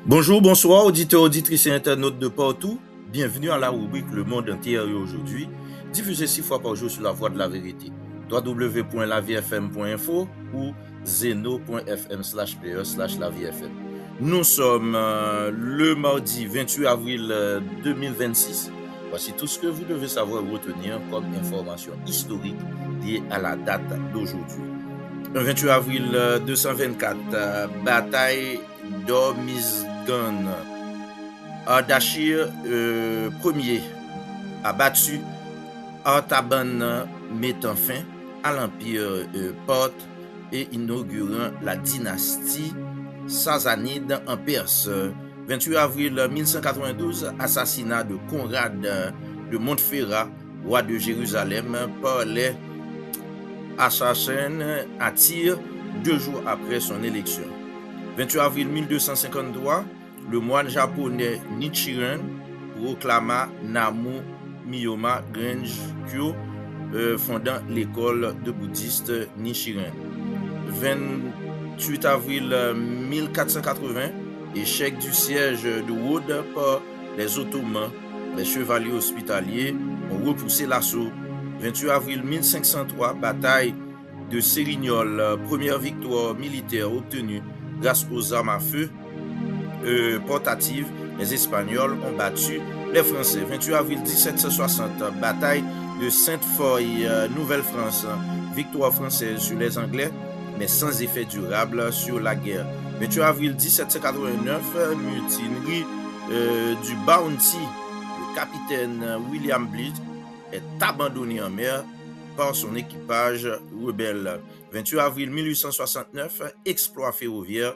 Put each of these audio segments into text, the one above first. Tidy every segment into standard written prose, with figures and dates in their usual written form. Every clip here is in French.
Bonjour, bonsoir, auditeurs, auditrices et internautes de partout. Bienvenue à la rubrique Le Monde entier aujourd'hui, diffusée 6 fois par jour sur la voie de la vérité. www.lavfm.info ou zeno.fm/pe/lavfm. Nous sommes le mardi 28 avril 2026. Voici tout ce que vous devez savoir et retenir comme information historique liée à la date d'aujourd'hui. Le 28 avril 224, bataille d'Ormizgan. Ardashir Ier a battu Artaban, mettant fin à l'empire parthe et inaugurant la dynastie sassanide en Perse. 28 avril 1192, assassinat de Conrad de Montferrat, roi de Jérusalem, par les assassins à Tyr 2 jours après son élection. 28 avril 1253, le moine japonais Nichiren proclama Namu Miyoma Genjikyo, fondant l'école de bouddhiste Nichiren. 28 avril 1480, échec du siège de Rhodes par les Ottomans. Les chevaliers hospitaliers ont repoussé l'assaut. 28 avril 1503, bataille de Sérignol, première victoire militaire obtenue grâce aux armes à feu portatives. Les Espagnols ont battu les Français. 28 avril 1760, bataille de Sainte-Foy, Nouvelle-France, victoire française sur les Anglais, mais sans effet durable sur la guerre. 28 avril 1789, mutinerie du Bounty. Le capitaine William Bligh est abandonné en mer par son équipage rebelle. 28 avril 1869, exploit ferroviaire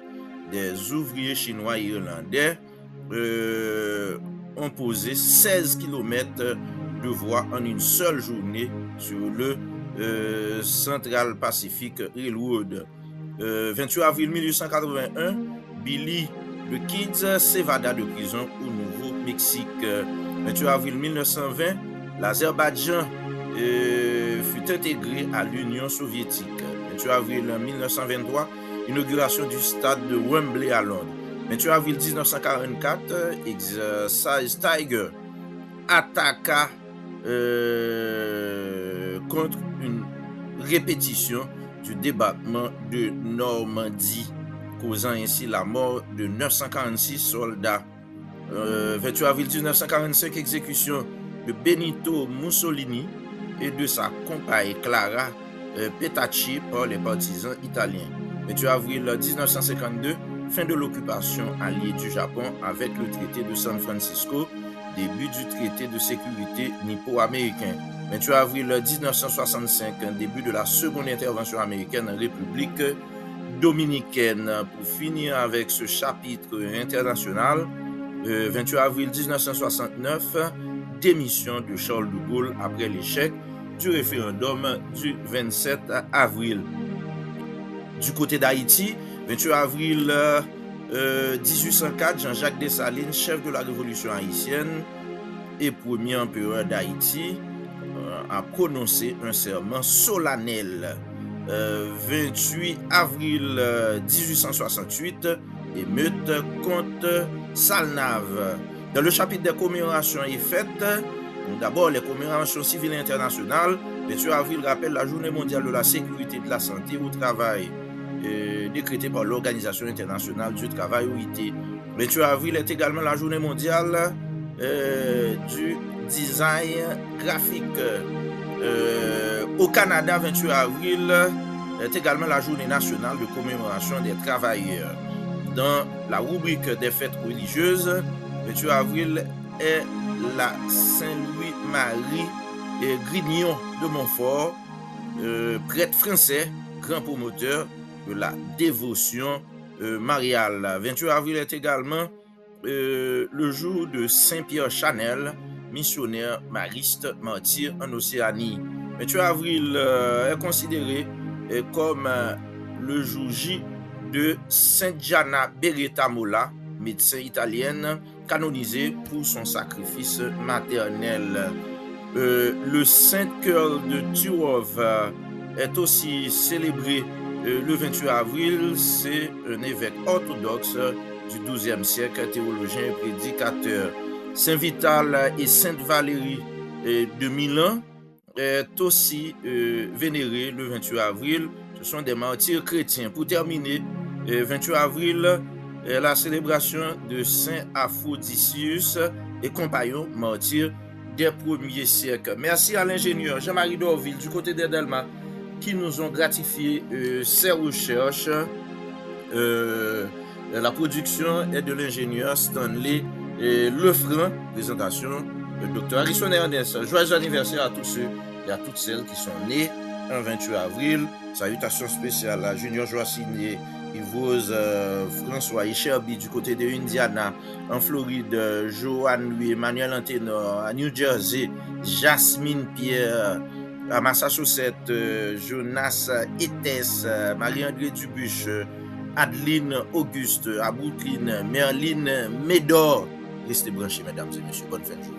des ouvriers chinois et irlandais ont posé 16 km de voies en une seule journée sur le Central Pacific Railroad. 28 avril 1881, Billy the Kid s'évada de prison au Nouveau-Mexique. 28 avril 1920, l'Azerbaïdjan fut intégré à l'Union soviétique. 28 avril 1923, inauguration du stade de Wembley à Londres. 28 avril 1944, Exercise Tiger attaqua contre une répétition du débarquement de Normandie, causant ainsi la mort de 946 soldats. 28 avril 1945, exécution de Benito Mussolini et de sa compagne Clara Petacci par les partisans italiens. 28 avril 1952, fin de l'occupation alliée du Japon avec le traité de San Francisco, début du traité de sécurité nippo-américain. 28 avril 1965, début de la seconde intervention américaine en République dominicaine. Pour finir avec ce chapitre international, 28 avril 1969, démission de Charles de Gaulle après l'échec du référendum du 27 avril. Du côté d'Haïti, 28 avril 1804, Jean-Jacques Dessalines, chef de la révolution haïtienne et premier empereur d'Haïti, a prononcé un serment solennel. 28 avril 1868, émeute contre Salnave. Dans le chapitre des commémorations et fêtes, d'abord les commémorations civiles internationales. 28 avril rappelle la journée mondiale de la sécurité et de la santé au travail, décrétée par l'Organisation internationale du travail OIT. 28 avril est également la journée mondiale du design graphique. Au Canada, 28 avril est également la journée nationale de commémoration des travailleurs. Dans la rubrique des fêtes religieuses, 28 avril est la Saint-Louis-Marie Grignon de Montfort, prêtre français, grand promoteur de la dévotion mariale. 28 avril est également le jour de Saint-Pierre Chanel, missionnaire mariste martyr en Océanie. 28 avril est considéré comme le jour J de Sainte Gianna Beretta Molla, médecin italienne canonisée pour son sacrifice maternel. Le Saint-Cœur de Turov est aussi célébré le 28 avril. C'est un évêque orthodoxe du XIIe siècle, théologien et prédicateur. Saint Vital et Sainte Valérie de Milan est aussi vénéré le 28 avril. Ce sont des martyrs chrétiens. Pour terminer, 28 avril, la célébration de Saint Aphrodisius et compagnon martyr des premiers siècles. Merci à l'ingénieur Jean-Marie Dorville du côté des Delma qui nous ont gratifié ces recherches. La production est de l'ingénieur Stanley Lefranc. Présentation de Dr. Harrison Ernest. Joyeux anniversaire à tous ceux et à toutes celles qui sont nés un 28 avril. Salutations spéciales à Junior Joaciné, Yvose François Isherby du côté de Indiana, en Floride, Joanne Louis, Emmanuel Antenor, à New Jersey, Jasmine Pierre, à Massachusetts, Jonas Etes, Marie-André Dubuche, Adeline Auguste, à Brooklyn, Merline Médor. Restez branchés, mesdames et messieurs. Bonne fin de journée.